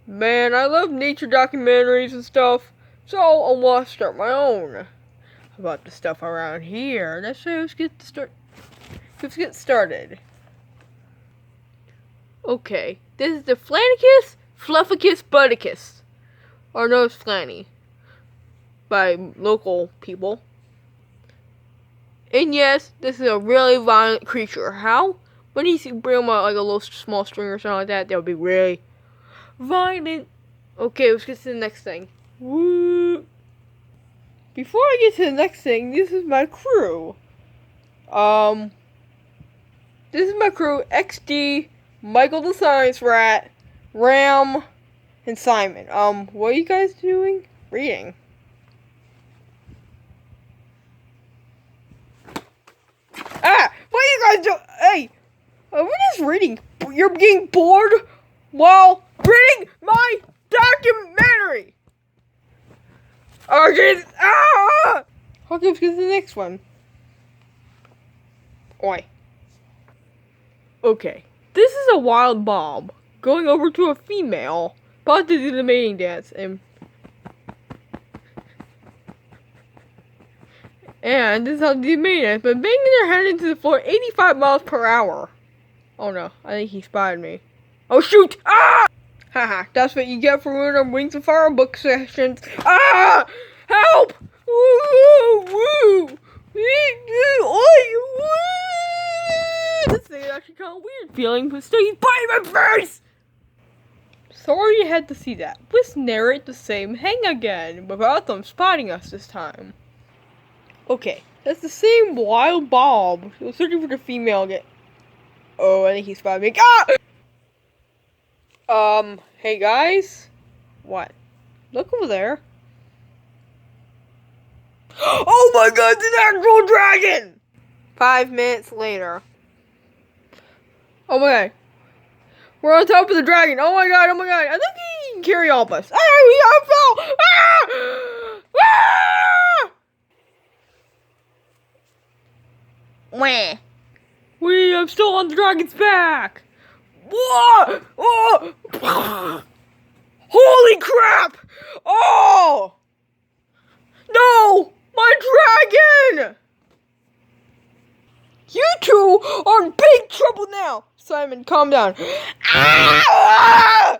Man, I love nature documentaries and stuff, so I want to start my own about the stuff around here. Let's get started. Okay, this is the Flanicus Flufficus Butticus, or known as Flanny, by local people. And yes, this is a really violent creature. How? When you bring him out like a little small string or something like that, that would be really violent. Okay, let's get to the next thing. Woo! Before I get to the next thing, this is my crew. This is my crew: XD, Michael the Science Rat, Ram, and Simon. What are you guys doing? Reading. Ah! What are you guys doing? Hey! We're just reading. You're getting bored while reading my documentary! Oh, jeez! Ah! Okay, let's get to the next one. Oi. Okay. This is a wild bomb going over to a female about to do the mating dance, and this is how they do the mating dance, but banging their head into the floor 85 miles per hour. Oh no, I think he spotted me. Oh shoot! Ah! Haha, that's what you get for ruining our Wings of Fire book sessions. Ah! Help! Woo! Woo! This thing is actually kind of weird feeling, but still he's biting my face! Sorry you had to see that. Let's narrate the same hang again, without them spotting us this time. Okay, that's the same wild Bob. He was searching for the female again. Oh, I think he spotted me. Ah! Hey guys? What? Look over there. Oh my god, it's an actual dragon! 5 minutes later. Oh my god. We're on top of the dragon. Oh my god, I think he can carry all of us. I fell! Ah! Ah! Wah. I'm still on the dragon's back! Whoa! Oh! Holy crap! Oh! No! My dragon! You two are in big trouble now! Simon, calm down. Ah!